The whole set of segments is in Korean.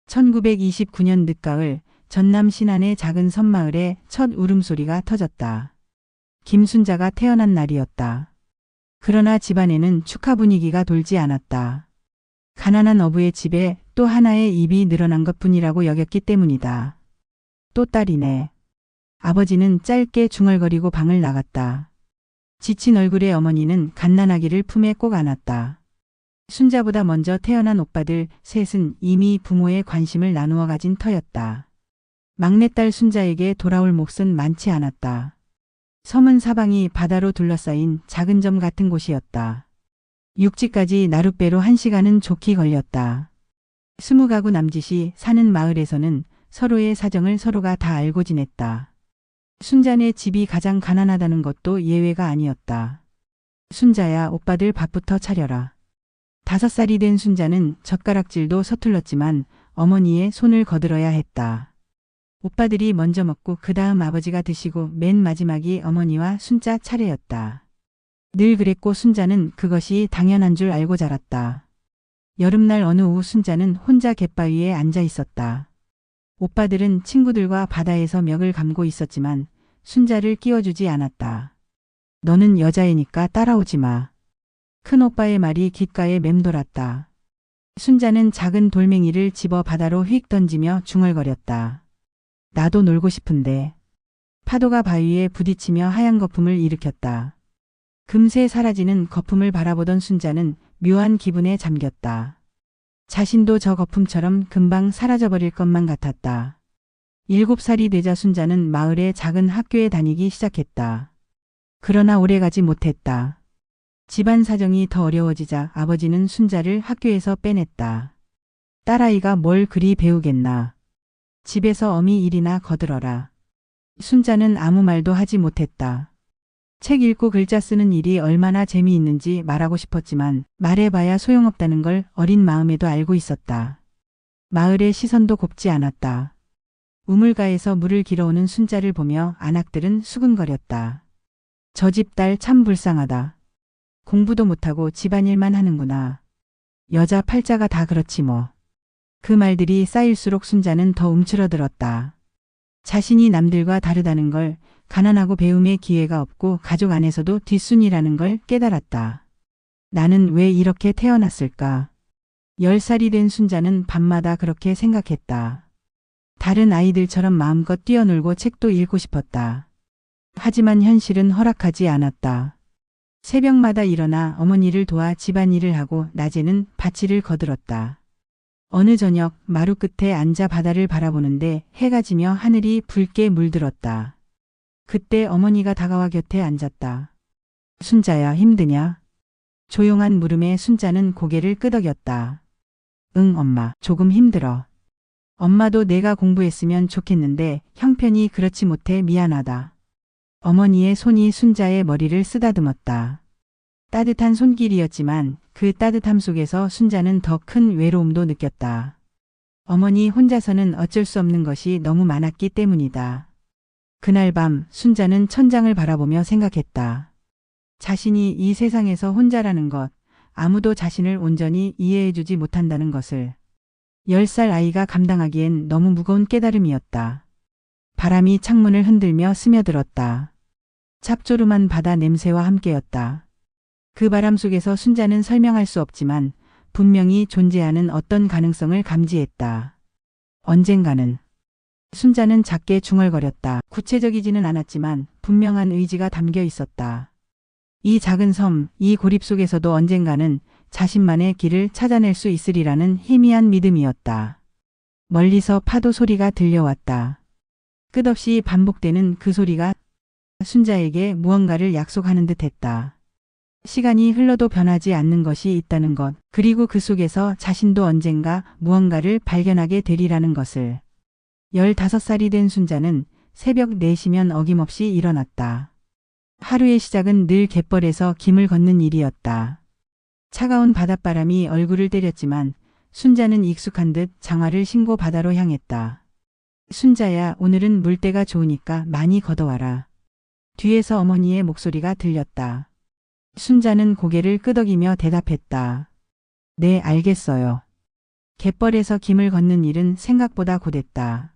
1929년 늦가을 전남 신안의 작은 섬마을에 첫 울음소리가 터졌다. 김순자가 태어난 날이었다. 그러나 집안에는 축하 분위기가 돌지 않았다. 가난한 어부의 집에 또 하나의 입이 늘어난 것뿐이라고 여겼기 때문이다. 또 딸이네. 아버지는 짧게 중얼거리고 방을 나갔다. 지친 얼굴의 어머니는 갓난아기를 품에 꼭 안았다. 순자보다 먼저 태어난 오빠들 셋은 이미 부모의 관심을 나누어 가진 터였다. 막내딸 순자에게 돌아올 몫은 많지 않았다. 섬은 사방이 바다로 둘러싸인 작은 점 같은 곳이었다. 육지까지 나룻배로 1시간은 좋게 걸렸다. 20가구 남짓이 사는 마을에서는 서로의 사정을 서로가 다 알고 지냈다. 순자네 집이 가장 가난하다는 것도 예외가 아니었다. 순자야, 오빠들 밥부터 차려라. 5살이 된 순자는 젓가락질도 서툴렀지만 어머니의 손을 거들어야 했다. 오빠들이 먼저 먹고 그 다음 아버지가 드시고 맨 마지막이 어머니와 순자 차례였다. 늘 그랬고 순자는 그것이 당연한 줄 알고 자랐다. 여름날 어느 오후 순자는 혼자 갯바위에 앉아 있었다. 오빠들은 친구들과 바다에서 멱을 감고 있었지만 순자를 끼워주지 않았다. 너는 여자애니까 따라오지 마. 큰 오빠의 말이 귓가에 맴돌았다. 순자는 작은 돌멩이를 집어 바다로 휙 던지며 중얼거렸다. 나도 놀고 싶은데. 파도가 바위에 부딪히며 하얀 거품을 일으켰다. 금세 사라지는 거품을 바라보던 순자는 묘한 기분에 잠겼다. 자신도 저 거품처럼 금방 사라져버릴 것만 같았다. 7살이 되자 순자는 마을의 작은 학교에 다니기 시작했다. 그러나 오래가지 못했다. 집안 사정이 더 어려워지자 아버지는 순자를 학교에서 빼냈다. 딸아이가 뭘 그리 배우겠나. 집에서 어미 일이나 거들어라. 순자는 아무 말도 하지 못했다. 책 읽고 글자 쓰는 일이 얼마나 재미있는지 말하고 싶었지만 말해봐야 소용없다는 걸 어린 마음에도 알고 있었다. 마을의 시선도 곱지 않았다. 우물가에서 물을 길어오는 순자를 보며 안악들은 수군거렸다. 저 집 딸 참 불쌍하다. 공부도 못하고 집안일만 하는구나. 여자 팔자가 다 그렇지 뭐. 그 말들이 쌓일수록 순자는 더 움츠러들었다. 자신이 남들과 다르다는 걸, 가난하고 배움의 기회가 없고 가족 안에서도 뒷순이라는 걸 깨달았다. 나는 왜 이렇게 태어났을까? 10살이 된 순자는 밤마다 그렇게 생각했다. 다른 아이들처럼 마음껏 뛰어놀고 책도 읽고 싶었다. 하지만 현실은 허락하지 않았다. 새벽마다 일어나 어머니를 도와 집안일을 하고 낮에는 밭일을 거들었다. 어느 저녁 마루 끝에 앉아 바다를 바라보는데 해가 지며 하늘이 붉게 물들었다. 그때 어머니가 다가와 곁에 앉았다. 순자야, 힘드냐? 조용한 물음에 순자는 고개를 끄덕였다. 응, 엄마, 조금 힘들어. 엄마도 내가 공부했으면 좋겠는데 형편이 그렇지 못해 미안하다. 어머니의 손이 순자의 머리를 쓰다듬었다. 따뜻한 손길이었지만 그 따뜻함 속에서 순자는 더 큰 외로움도 느꼈다. 어머니 혼자서는 어쩔 수 없는 것이 너무 많았기 때문이다. 그날 밤 순자는 천장을 바라보며 생각했다. 자신이 이 세상에서 혼자라는 것, 아무도 자신을 온전히 이해해주지 못한다는 것을. 10살 아이가 감당하기엔 너무 무거운 깨달음이었다. 바람이 창문을 흔들며 스며들었다. 짭조름한 바다 냄새와 함께였다. 그 바람 속에서 순자는 설명할 수 없지만 분명히 존재하는 어떤 가능성을 감지했다. 언젠가는. 순자는 작게 중얼거렸다. 구체적이지는 않았지만 분명한 의지가 담겨 있었다. 이 작은 섬, 이 고립 속에서도 언젠가는 자신만의 길을 찾아낼 수 있으리라는 희미한 믿음이었다. 멀리서 파도 소리가 들려왔다. 끝없이 반복되는 그 소리가 순자에게 무언가를 약속하는 듯 했다. 시간이 흘러도 변하지 않는 것이 있다는 것, 그리고 그 속에서 자신도 언젠가 무언가를 발견하게 되리라는 것을. 15살이 된 순자는 새벽 4시면 어김없이 일어났다. 하루의 시작은 늘 갯벌에서 김을 걷는 일이었다. 차가운 바닷바람이 얼굴을 때렸지만 순자는 익숙한 듯 장화를 신고 바다로 향했다. 순자야, 오늘은 물때가 좋으니까 많이 걷어와라. 뒤에서 어머니의 목소리가 들렸다. 순자는 고개를 끄덕이며 대답했다. 네, 알겠어요. 갯벌에서 김을 걷는 일은 생각보다 고됐다.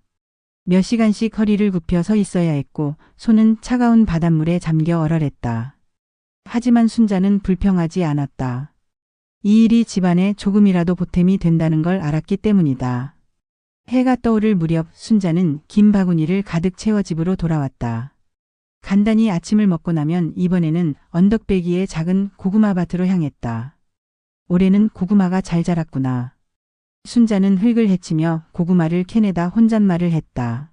몇 시간씩 허리를 굽혀 서 있어야 했고 손은 차가운 바닷물에 잠겨 얼얼했다. 하지만 순자는 불평하지 않았다. 이 일이 집안에 조금이라도 보탬이 된다는 걸 알았기 때문이다. 해가 떠오를 무렵 순자는 김 바구니를 가득 채워 집으로 돌아왔다. 간단히 아침을 먹고 나면 이번에는 언덕배기의 작은 고구마 밭으로 향했다. 올해는 고구마가 잘 자랐구나. 순자는 흙을 헤치며 고구마를 캐내다 혼잣말을 했다.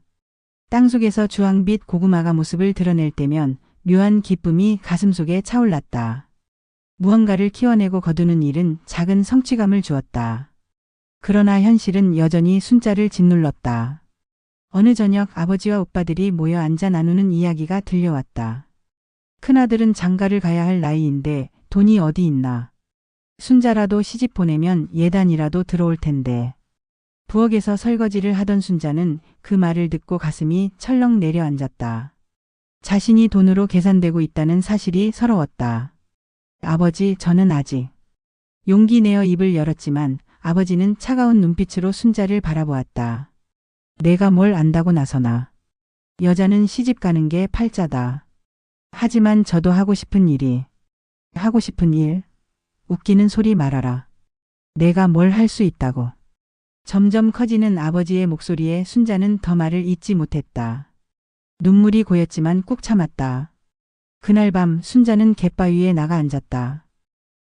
땅속에서 주황빛 고구마가 모습을 드러낼 때면 묘한 기쁨이 가슴속에 차올랐다. 무언가를 키워내고 거두는 일은 작은 성취감을 주었다. 그러나 현실은 여전히 순자를 짓눌렀다. 어느 저녁 아버지와 오빠들이 모여 앉아 나누는 이야기가 들려왔다. 큰아들은 장가를 가야 할 나이인데 돈이 어디 있나. 순자라도 시집 보내면 예단이라도 들어올 텐데. 부엌에서 설거지를 하던 순자는 그 말을 듣고 가슴이 철렁 내려앉았다. 자신이 돈으로 계산되고 있다는 사실이 서러웠다. 아버지, 저는 아직. 용기 내어 입을 열었지만 아버지는 차가운 눈빛으로 순자를 바라보았다. 내가 뭘 안다고 나서나. 여자는 시집 가는 게 팔자다. 하지만 저도 하고 싶은 일이. 하고 싶은 일? 웃기는 소리 말아라. 내가 뭘 할 수 있다고. 점점 커지는 아버지의 목소리에 순자는 더 말을 잇지 못했다. 눈물이 고였지만 꾹 참았다. 그날 밤 순자는 갯바위에 나가 앉았다.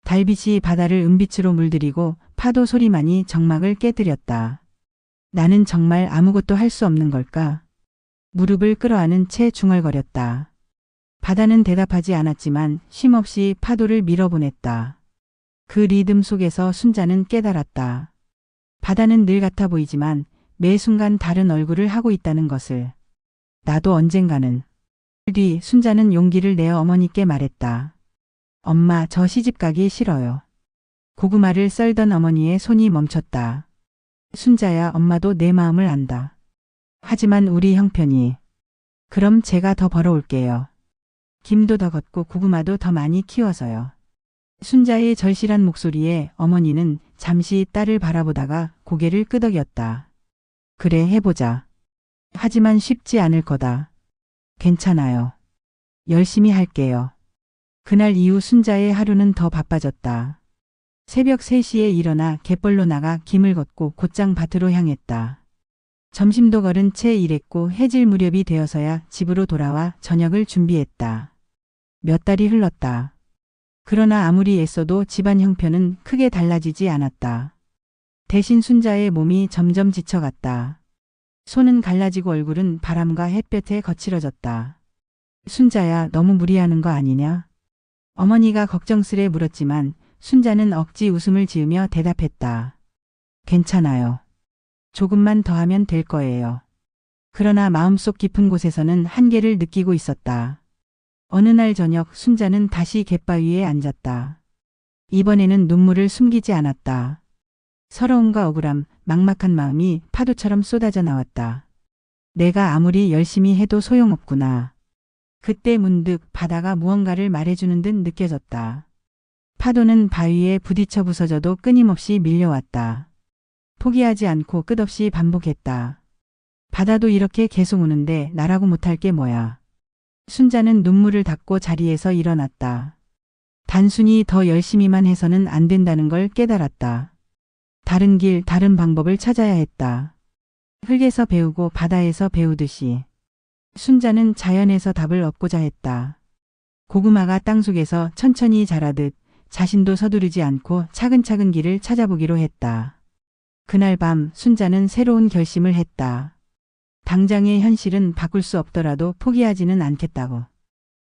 달빛이 바다를 은빛으로 물들이고 파도 소리만이 정막을 깨뜨렸다. 나는 정말 아무것도 할 수 없는 걸까? 무릎을 끌어안은 채 중얼거렸다. 바다는 대답하지 않았지만 쉼없이 파도를 밀어보냈다. 그 리듬 속에서 순자는 깨달았다. 바다는 늘 같아 보이지만 매 순간 다른 얼굴을 하고 있다는 것을. 나도 언젠가는. 뒤 순자는 용기를 내어 어머니께 말했다. 엄마, 저 시집 가기 싫어요. 고구마를 썰던 어머니의 손이 멈췄다. 순자야, 엄마도 내 마음을 안다. 하지만 우리 형편이. 그럼 제가 더 벌어올게요. 김도 더 걷고 고구마도 더 많이 키워서요. 순자의 절실한 목소리에 어머니는 잠시 딸을 바라보다가 고개를 끄덕였다. 그래, 해보자. 하지만 쉽지 않을 거다. 괜찮아요. 열심히 할게요. 그날 이후 순자의 하루는 더 바빠졌다. 새벽 3시에 일어나 갯벌로 나가 김을 걷고 곧장 밭으로 향했다. 점심도 걸은 채 일했고 해질 무렵이 되어서야 집으로 돌아와 저녁을 준비했다. 몇 달이 흘렀다. 그러나 아무리 애써도 집안 형편은 크게 달라지지 않았다. 대신 순자의 몸이 점점 지쳐갔다. 손은 갈라지고 얼굴은 바람과 햇볕에 거칠어졌다. 순자야, 너무 무리하는 거 아니냐? 어머니가 걱정스레 물었지만 순자는 억지 웃음을 지으며 대답했다. 괜찮아요. 조금만 더 하면 될 거예요. 그러나 마음속 깊은 곳에서는 한계를 느끼고 있었다. 어느 날 저녁 순자는 다시 갯바위에 앉았다. 이번에는 눈물을 숨기지 않았다. 서러움과 억울함, 막막한 마음이 파도처럼 쏟아져 나왔다. 내가 아무리 열심히 해도 소용없구나. 그때 문득 바다가 무언가를 말해주는 듯 느껴졌다. 파도는 바위에 부딪혀 부서져도 끊임없이 밀려왔다. 포기하지 않고 끝없이 반복했다. 바다도 이렇게 계속 오는데 나라고 못할 게 뭐야. 순자는 눈물을 닦고 자리에서 일어났다. 단순히 더 열심히만 해서는 안 된다는 걸 깨달았다. 다른 길, 다른 방법을 찾아야 했다. 흙에서 배우고 바다에서 배우듯이. 순자는 자연에서 답을 얻고자 했다. 고구마가 땅속에서 천천히 자라듯 자신도 서두르지 않고 차근차근 길을 찾아보기로 했다. 그날 밤 순자는 새로운 결심을 했다. 당장의 현실은 바꿀 수 없더라도 포기하지는 않겠다고.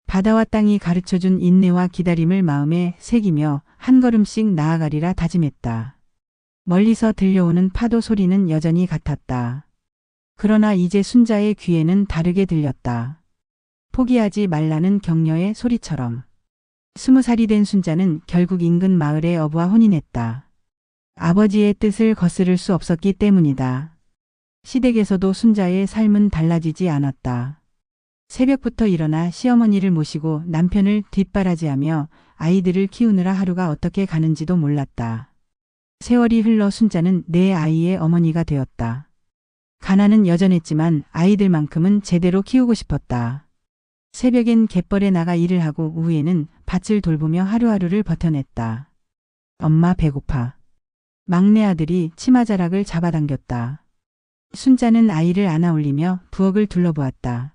바다와 땅이 가르쳐준 인내와 기다림을 마음에 새기며 한 걸음씩 나아가리라 다짐했다. 멀리서 들려오는 파도 소리는 여전히 같았다. 그러나 이제 순자의 귀에는 다르게 들렸다. 포기하지 말라는 격려의 소리처럼. 20살이 된 순자는 결국 인근 마을의 어부와 혼인했다. 아버지의 뜻을 거스를 수 없었기 때문이다. 시댁에서도 순자의 삶은 달라지지 않았다. 새벽부터 일어나 시어머니를 모시고 남편을 뒷바라지하며 아이들을 키우느라 하루가 어떻게 가는지도 몰랐다. 세월이 흘러 순자는 내 아이의 어머니가 되었다. 가난은 여전했지만 아이들만큼은 제대로 키우고 싶었다. 새벽엔 갯벌에 나가 일을 하고 오후에는 밭을 돌보며 하루하루를 버텨냈다. 엄마 배고파. 막내 아들이 치마자락을 잡아당겼다. 순자는 아이를 안아 올리며 부엌을 둘러보았다.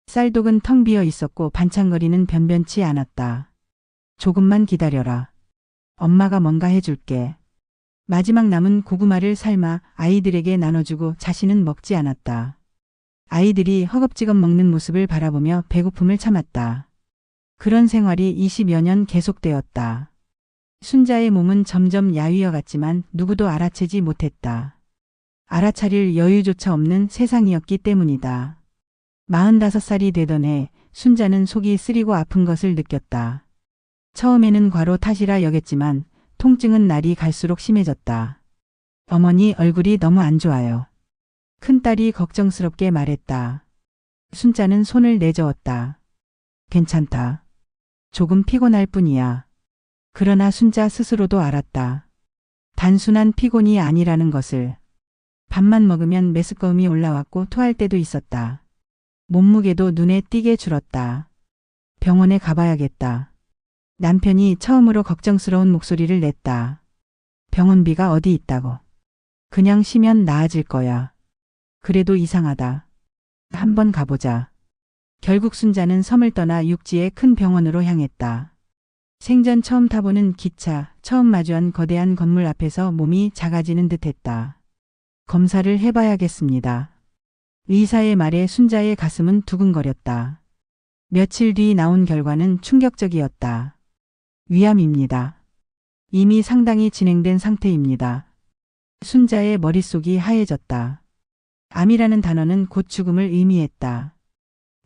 쌀독은 텅 비어 있었고 반찬거리는 변변치 않았다. 조금만 기다려라. 엄마가 뭔가 해줄게. 마지막 남은 고구마를 삶아 아이들에게 나눠주고 자신은 먹지 않았다. 아이들이 허겁지겁 먹는 모습을 바라보며 배고픔을 참았다. 그런 생활이 20여 년 계속되었다. 순자의 몸은 점점 야위어 갔지만 누구도 알아채지 못했다. 알아차릴 여유조차 없는 세상이었기 때문이다. 45살이 되던 해 순자는 속이 쓰리고 아픈 것을 느꼈다. 처음에는 과로 탓이라 여겼지만 통증은 날이 갈수록 심해졌다. 어머니 얼굴이 너무 안 좋아요. 큰딸이 걱정스럽게 말했다. 순자는 손을 내저었다. 괜찮다. 조금 피곤할 뿐이야. 그러나 순자 스스로도 알았다. 단순한 피곤이 아니라는 것을. 밥만 먹으면 메스꺼움이 올라왔고 토할 때도 있었다. 몸무게도 눈에 띄게 줄었다. 병원에 가봐야겠다. 남편이 처음으로 걱정스러운 목소리를 냈다. 병원비가 어디 있다고. 그냥 쉬면 나아질 거야. 그래도 이상하다. 한번 가보자. 결국 순자는 섬을 떠나 육지의 큰 병원으로 향했다. 생전 처음 타보는 기차, 처음 마주한 거대한 건물 앞에서 몸이 작아지는 듯했다. 검사를 해봐야겠습니다. 의사의 말에 순자의 가슴은 두근거렸다. 며칠 뒤 나온 결과는 충격적이었다. 위암입니다. 이미 상당히 진행된 상태입니다. 순자의 머릿속이 하얘졌다. 암이라는 단어는 곧 죽음을 의미했다.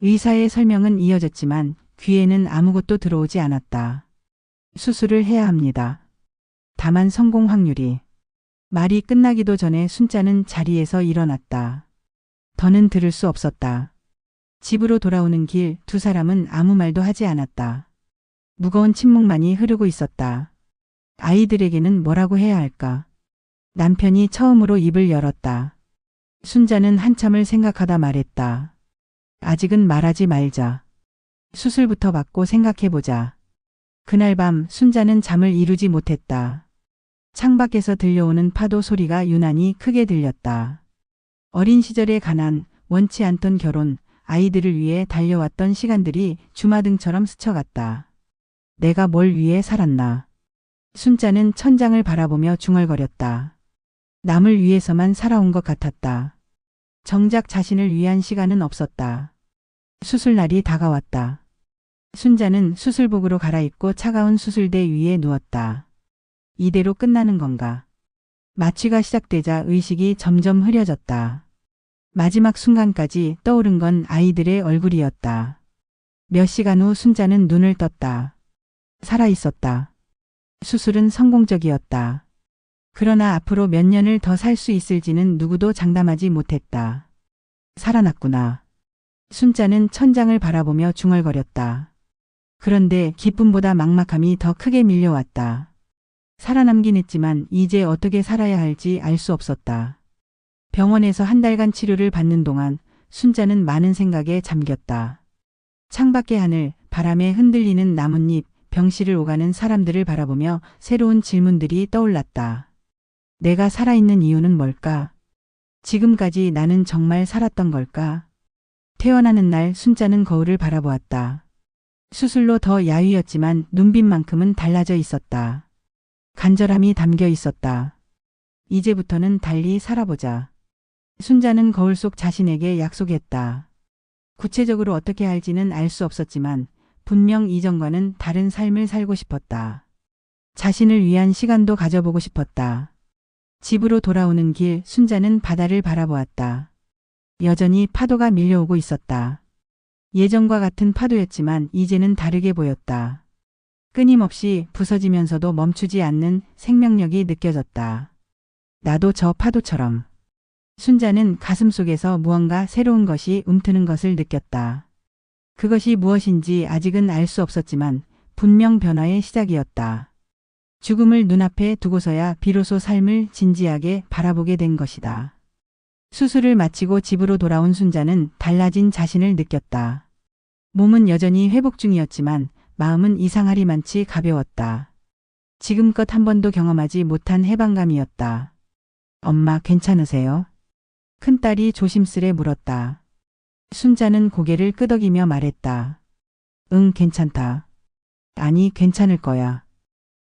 의사의 설명은 이어졌지만 귀에는 아무것도 들어오지 않았다. 수술을 해야 합니다. 다만 성공 확률이. 말이 끝나기도 전에 순자는 자리에서 일어났다. 더는 들을 수 없었다. 집으로 돌아오는 길 두 사람은 아무 말도 하지 않았다. 무거운 침묵만이 흐르고 있었다. 아이들에게는 뭐라고 해야 할까? 남편이 처음으로 입을 열었다. 순자는 한참을 생각하다 말했다. 아직은 말하지 말자. 수술부터 받고 생각해보자. 그날 밤 순자는 잠을 이루지 못했다. 창밖에서 들려오는 파도 소리가 유난히 크게 들렸다. 어린 시절의 가난, 원치 않던 결혼, 아이들을 위해 달려왔던 시간들이 주마등처럼 스쳐갔다. 내가 뭘 위해 살았나. 순자는 천장을 바라보며 중얼거렸다. 남을 위해서만 살아온 것 같았다. 정작 자신을 위한 시간은 없었다. 수술날이 다가왔다. 순자는 수술복으로 갈아입고 차가운 수술대 위에 누웠다. 이대로 끝나는 건가? 마취가 시작되자 의식이 점점 흐려졌다. 마지막 순간까지 떠오른 건 아이들의 얼굴이었다. 몇 시간 후 순자는 눈을 떴다. 살아있었다. 수술은 성공적이었다. 그러나 앞으로 몇 년을 더 살 수 있을지는 누구도 장담하지 못했다. 살아났구나. 순자는 천장을 바라보며 중얼거렸다. 그런데 기쁨보다 막막함이 더 크게 밀려왔다. 살아남긴 했지만 이제 어떻게 살아야 할지 알 수 없었다. 병원에서 한 달간 치료를 받는 동안 순자는 많은 생각에 잠겼다. 창밖의 하늘, 바람에 흔들리는 나뭇잎, 병실을 오가는 사람들을 바라보며 새로운 질문들이 떠올랐다. 내가 살아있는 이유는 뭘까? 지금까지 나는 정말 살았던 걸까? 퇴원하는 날 순자는 거울을 바라보았다. 수술로 더 야위었지만 눈빛만큼은 달라져 있었다. 간절함이 담겨 있었다. 이제부터는 달리 살아보자. 순자는 거울 속 자신에게 약속했다. 구체적으로 어떻게 할지는 알 수 없었지만 분명 이전과는 다른 삶을 살고 싶었다. 자신을 위한 시간도 가져보고 싶었다. 집으로 돌아오는 길 순자는 바다를 바라보았다. 여전히 파도가 밀려오고 있었다. 예전과 같은 파도였지만 이제는 다르게 보였다. 끊임없이 부서지면서도 멈추지 않는 생명력이 느껴졌다. 나도 저 파도처럼. 순자는 가슴속에서 무언가 새로운 것이 움트는 것을 느꼈다. 그것이 무엇인지 아직은 알 수 없었지만 분명 변화의 시작이었다. 죽음을 눈앞에 두고서야 비로소 삶을 진지하게 바라보게 된 것이다. 수술을 마치고 집으로 돌아온 순자는 달라진 자신을 느꼈다. 몸은 여전히 회복 중이었지만 마음은 이상하리만치 가벼웠다. 지금껏 한 번도 경험하지 못한 해방감이었다. 엄마 괜찮으세요? 큰딸이 조심스레 물었다. 순자는 고개를 끄덕이며 말했다. 응, 괜찮다. 아니, 괜찮을 거야.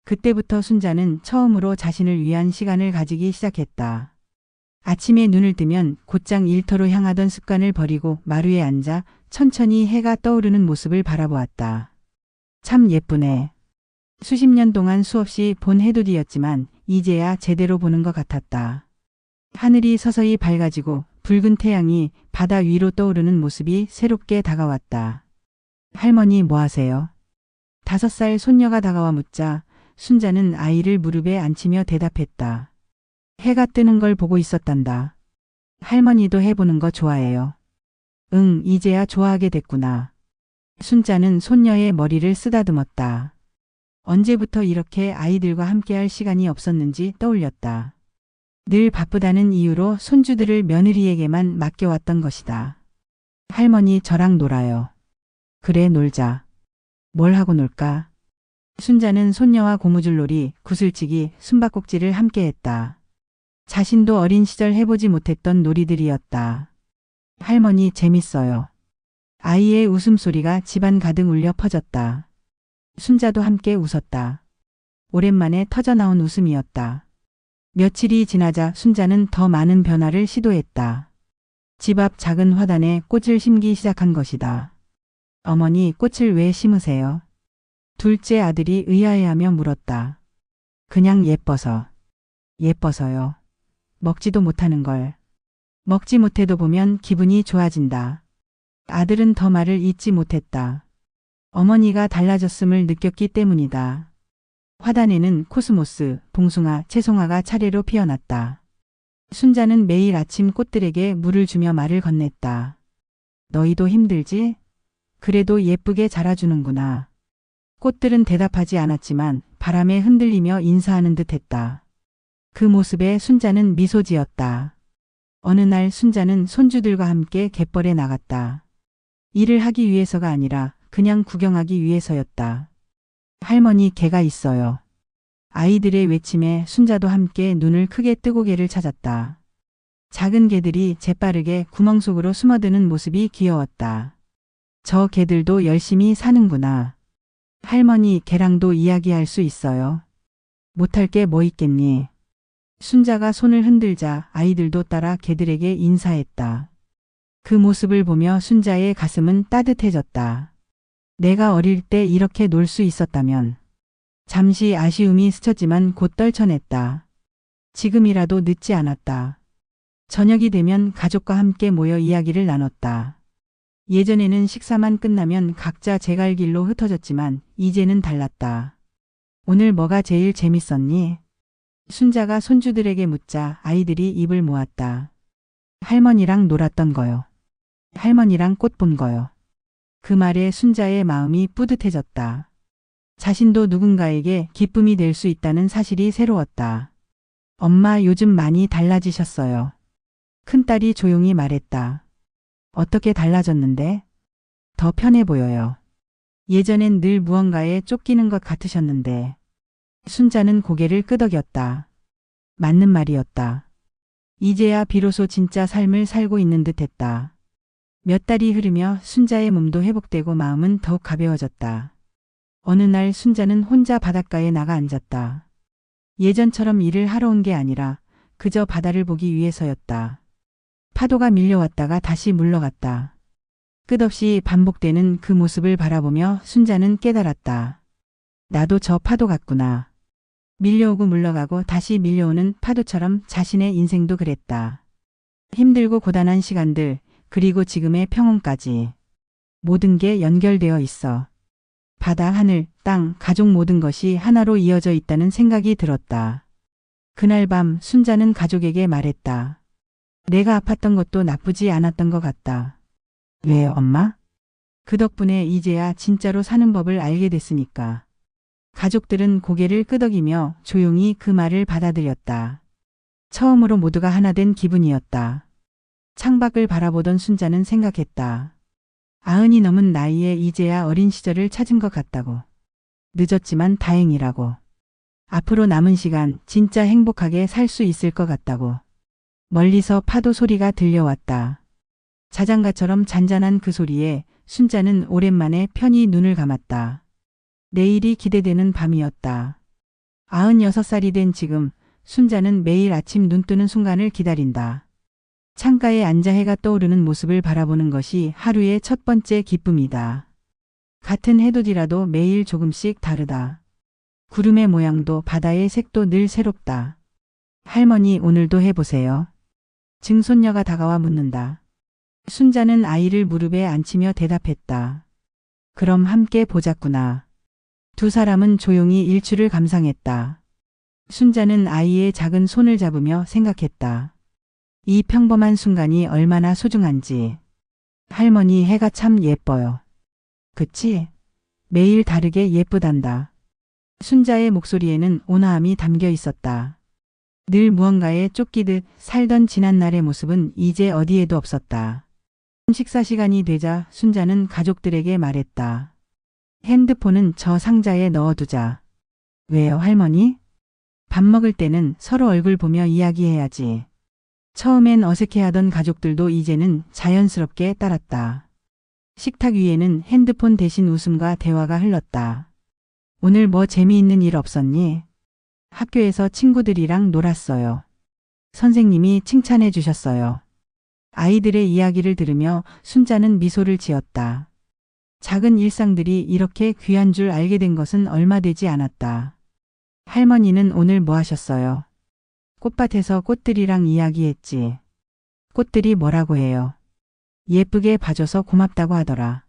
그때부터 순자는 처음으로 자신을 위한 시간을 가지기 시작했다. 아침에 눈을 뜨면 곧장 일터로 향하던 습관을 버리고 마루에 앉아 천천히 해가 떠오르는 모습을 바라보았다. 참 예쁘네. 수십 년 동안 수없이 본 해돋이였지만 이제야 제대로 보는 것 같았다. 하늘이 서서히 밝아지고 붉은 태양이 바다 위로 떠오르는 모습이 새롭게 다가왔다. 할머니 뭐 하세요? 5살 손녀가 다가와 묻자 순자는 아이를 무릎에 앉히며 대답했다. 해가 뜨는 걸 보고 있었단다. 할머니도 해보는 거 좋아해요. 응, 이제야 좋아하게 됐구나. 순자는 손녀의 머리를 쓰다듬었다. 언제부터 이렇게 아이들과 함께할 시간이 없었는지 떠올렸다. 늘 바쁘다는 이유로 손주들을 며느리에게만 맡겨왔던 것이다. 할머니 저랑 놀아요. 그래 놀자. 뭘 하고 놀까? 순자는 손녀와 고무줄놀이, 구슬치기, 숨바꼭질을 함께했다. 자신도 어린 시절 해보지 못했던 놀이들이었다. 할머니 재밌어요. 아이의 웃음소리가 집안 가득 울려 퍼졌다. 순자도 함께 웃었다. 오랜만에 터져나온 웃음이었다. 며칠이 지나자 순자는 더 많은 변화를 시도했다. 집 앞 작은 화단에 꽃을 심기 시작한 것이다. 어머니 꽃을 왜 심으세요? 둘째 아들이 의아해하며 물었다. 그냥 예뻐서. 예뻐서요. 먹지도 못하는 걸. 먹지 못해도 보면 기분이 좋아진다. 아들은 더 말을 잇지 못했다. 어머니가 달라졌음을 느꼈기 때문이다. 화단에는 코스모스, 봉숭아, 채송화가 차례로 피어났다. 순자는 매일 아침 꽃들에게 물을 주며 말을 건넸다. 너희도 힘들지? 그래도 예쁘게 자라주는구나. 꽃들은 대답하지 않았지만 바람에 흔들리며 인사하는 듯 했다. 그 모습에 순자는 미소 지었다. 어느 날 순자는 손주들과 함께 갯벌에 나갔다. 일을 하기 위해서가 아니라 그냥 구경하기 위해서였다. 할머니 개가 있어요. 아이들의 외침에 순자도 함께 눈을 크게 뜨고 개를 찾았다. 작은 개들이 재빠르게 구멍 속으로 숨어드는 모습이 귀여웠다. 저 개들도 열심히 사는구나. 할머니 개랑도 이야기할 수 있어요. 못할 게 뭐 있겠니? 순자가 손을 흔들자 아이들도 따라 개들에게 인사했다. 그 모습을 보며 순자의 가슴은 따뜻해졌다. 내가 어릴 때 이렇게 놀 수 있었다면. 잠시 아쉬움이 스쳤지만 곧 떨쳐냈다. 지금이라도 늦지 않았다. 저녁이 되면 가족과 함께 모여 이야기를 나눴다. 예전에는 식사만 끝나면 각자 제갈 길로 흩어졌지만 이제는 달랐다. 오늘 뭐가 제일 재밌었니? 순자가 손주들에게 묻자 아이들이 입을 모았다. 할머니랑 놀았던 거요. 할머니랑 꽃 본 거요. 그 말에 순자의 마음이 뿌듯해졌다. 자신도 누군가에게 기쁨이 될 수 있다는 사실이 새로웠다. 엄마 요즘 많이 달라지셨어요. 큰딸이 조용히 말했다. 어떻게 달라졌는데? 더 편해 보여요. 예전엔 늘 무언가에 쫓기는 것 같으셨는데. 순자는 고개를 끄덕였다. 맞는 말이었다. 이제야 비로소 진짜 삶을 살고 있는 듯 했다. 몇 달이 흐르며 순자의 몸도 회복되고 마음은 더욱 가벼워졌다. 어느 날 순자는 혼자 바닷가에 나가 앉았다. 예전처럼 일을 하러 온 게 아니라 그저 바다를 보기 위해서였다. 파도가 밀려왔다가 다시 물러갔다. 끝없이 반복되는 그 모습을 바라보며 순자는 깨달았다. 나도 저 파도 같구나. 밀려오고 물러가고 다시 밀려오는 파도처럼 자신의 인생도 그랬다. 힘들고 고단한 시간들, 그리고 지금의 평온까지. 모든 게 연결되어 있어. 바다, 하늘, 땅, 가족 모든 것이 하나로 이어져 있다는 생각이 들었다. 그날 밤 순자는 가족에게 말했다. 내가 아팠던 것도 나쁘지 않았던 것 같다. 왜 엄마? 그 덕분에 이제야 진짜로 사는 법을 알게 됐으니까. 가족들은 고개를 끄덕이며 조용히 그 말을 받아들였다. 처음으로 모두가 하나 된 기분이었다. 창밖을 바라보던 순자는 생각했다. 90이 넘은 나이에 이제야 어린 시절을 찾은 것 같다고. 늦었지만 다행이라고. 앞으로 남은 시간 진짜 행복하게 살 수 있을 것 같다고. 멀리서 파도 소리가 들려왔다. 자장가처럼 잔잔한 그 소리에 순자는 오랜만에 편히 눈을 감았다. 내일이 기대되는 밤이었다. 96살이 된 지금 순자는 매일 아침 눈 뜨는 순간을 기다린다. 창가에 앉아 해가 떠오르는 모습을 바라보는 것이 하루의 첫 번째 기쁨이다. 같은 해돋이라도 매일 조금씩 다르다. 구름의 모양도 바다의 색도 늘 새롭다. 할머니 오늘도 해보세요. 증손녀가 다가와 묻는다. 순자는 아이를 무릎에 앉히며 대답했다. 그럼 함께 보자꾸나. 두 사람은 조용히 일출을 감상했다. 순자는 아이의 작은 손을 잡으며 생각했다. 이 평범한 순간이 얼마나 소중한지. 할머니 해가 참 예뻐요. 그치? 매일 다르게 예쁘단다. 순자의 목소리에는 온화함이 담겨 있었다. 늘 무언가에 쫓기듯 살던 지난날의 모습은 이제 어디에도 없었다. 식사 시간이 되자 순자는 가족들에게 말했다. 핸드폰은 저 상자에 넣어두자. 왜요, 할머니? 밥 먹을 때는 서로 얼굴 보며 이야기해야지. 처음엔 어색해하던 가족들도 이제는 자연스럽게 따랐다. 식탁 위에는 핸드폰 대신 웃음과 대화가 흘렀다. 오늘 뭐 재미있는 일 없었니? 학교에서 친구들이랑 놀았어요. 선생님이 칭찬해 주셨어요. 아이들의 이야기를 들으며 순자는 미소를 지었다. 작은 일상들이 이렇게 귀한 줄 알게 된 것은 얼마 되지 않았다. 할머니는 오늘 뭐 하셨어요? 꽃밭에서 꽃들이랑 이야기했지. 꽃들이 뭐라고 해요? 예쁘게 봐줘서 고맙다고 하더라.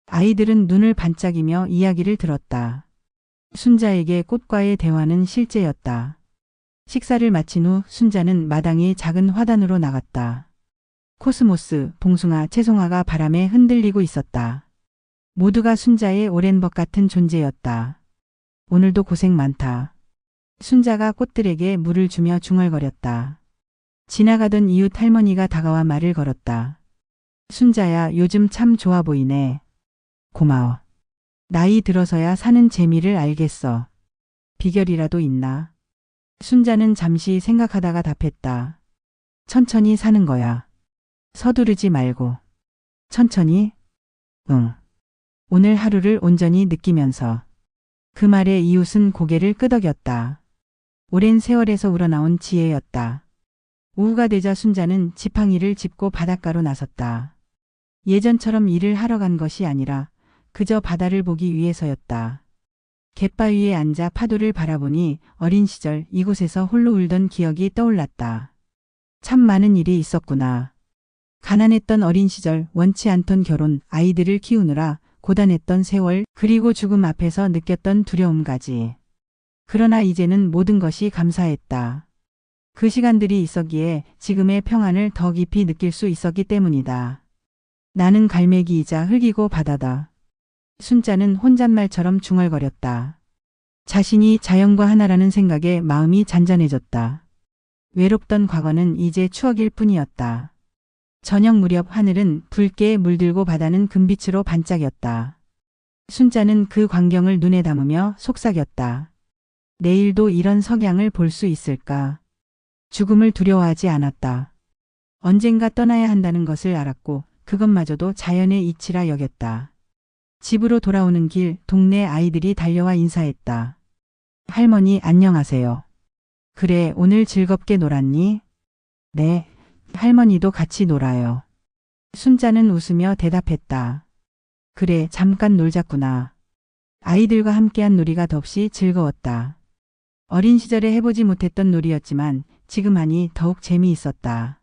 아이들은 눈을 반짝이며 이야기를 들었다. 순자에게 꽃과의 대화는 실제였다. 식사를 마친 후 순자는 마당의 작은 화단으로 나갔다. 코스모스, 봉숭아, 채송화가 바람에 흔들리고 있었다. 모두가 순자의 오랜 벗 같은 존재였다. 오늘도 고생 많다. 순자가 꽃들에게 물을 주며 중얼거렸다. 지나가던 이웃 할머니가 다가와 말을 걸었다. 순자야, 요즘 참 좋아 보이네. 고마워. 나이 들어서야 사는 재미를 알겠어. 비결이라도 있나? 순자는 잠시 생각하다가 답했다. 천천히 사는 거야. 서두르지 말고. 천천히? 응. 오늘 하루를 온전히 느끼면서. 그 말에 이웃은 고개를 끄덕였다. 오랜 세월에서 우러나온 지혜였다. 오후가 되자 순자는 지팡이를 짚고 바닷가로 나섰다. 예전처럼 일을 하러 간 것이 아니라 그저 바다를 보기 위해서였다. 갯바위에 앉아 파도를 바라보니 어린 시절 이곳에서 홀로 울던 기억이 떠올랐다. 참 많은 일이 있었구나. 가난했던 어린 시절, 원치 않던 결혼, 아이들을 키우느라 고단했던 세월, 그리고 죽음 앞에서 느꼈던 두려움까지. 그러나 이제는 모든 것이 감사했다. 그 시간들이 있었기에 지금의 평안을 더 깊이 느낄 수 있었기 때문이다. 나는 갈매기이자 흙이고 바다다. 순자는 혼잣말처럼 중얼거렸다. 자신이 자연과 하나라는 생각에 마음이 잔잔해졌다. 외롭던 과거는 이제 추억일 뿐이었다. 저녁 무렵 하늘은 붉게 물들고 바다는 금빛으로 반짝였다. 순자는 그 광경을 눈에 담으며 속삭였다. 내일도 이런 석양을 볼 수 있을까? 죽음을 두려워하지 않았다. 언젠가 떠나야 한다는 것을 알았고 그것마저도 자연의 이치라 여겼다. 집으로 돌아오는 길 동네 아이들이 달려와 인사했다. 할머니 안녕하세요. 그래 오늘 즐겁게 놀았니? 네. 할머니도 같이 놀아요. 순자는 웃으며 대답했다. 그래 잠깐 놀자꾸나. 아이들과 함께한 놀이가 몹시 즐거웠다. 어린 시절에 해보지 못했던 놀이였지만 지금 하니 더욱 재미있었다.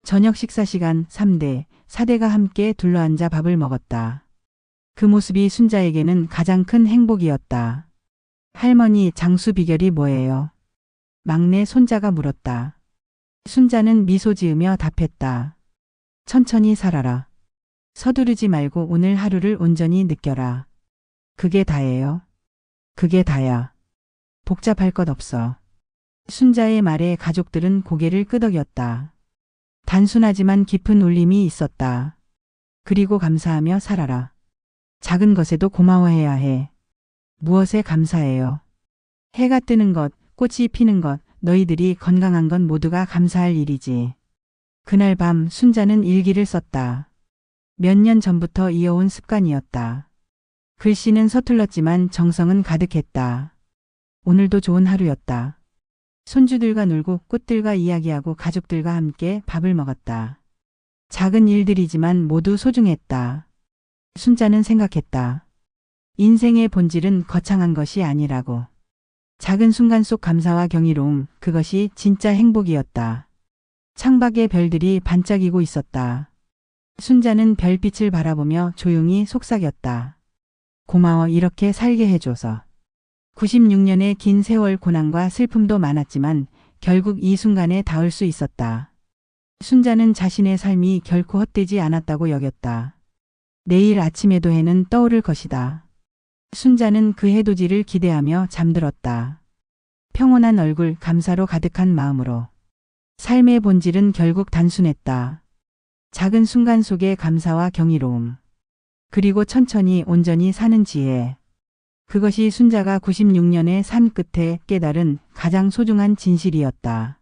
저녁 식사 시간 3대, 4대가 함께 둘러앉아 밥을 먹었다. 그 모습이 순자에게는 가장 큰 행복이었다. 할머니 장수 비결이 뭐예요? 막내 손자가 물었다. 순자는 미소 지으며 답했다. 천천히 살아라. 서두르지 말고 오늘 하루를 온전히 느껴라. 그게 다예요. 그게 다야. 복잡할 것 없어. 순자의 말에 가족들은 고개를 끄덕였다. 단순하지만 깊은 울림이 있었다. 그리고 감사하며 살아라. 작은 것에도 고마워해야 해. 무엇에 감사해요? 해가 뜨는 것, 꽃이 피는 것, 너희들이 건강한 건 모두가 감사할 일이지. 그날 밤 순자는 일기를 썼다. 몇 년 전부터 이어온 습관이었다. 글씨는 서툴렀지만 정성은 가득했다. 오늘도 좋은 하루였다. 손주들과 놀고 꽃들과 이야기하고 가족들과 함께 밥을 먹었다. 작은 일들이지만 모두 소중했다. 순자는 생각했다. 인생의 본질은 거창한 것이 아니라고. 작은 순간 속 감사와 경이로움, 그것이 진짜 행복이었다. 창밖에 별들이 반짝이고 있었다. 순자는 별빛을 바라보며 조용히 속삭였다. 고마워, 이렇게 살게 해줘서. 96년의 긴 세월, 고난과 슬픔도 많았지만 결국 이 순간에 닿을 수 있었다. 순자는 자신의 삶이 결코 헛되지 않았다고 여겼다. 내일 아침에도 해는 떠오를 것이다. 순자는 그 해돋이를 기대하며 잠들었다. 평온한 얼굴, 감사로 가득한 마음으로. 삶의 본질은 결국 단순했다. 작은 순간 속의 감사와 경이로움. 그리고 천천히 온전히 사는 지혜. 그것이 순자가 96년의 산 끝에 깨달은 가장 소중한 진실이었다.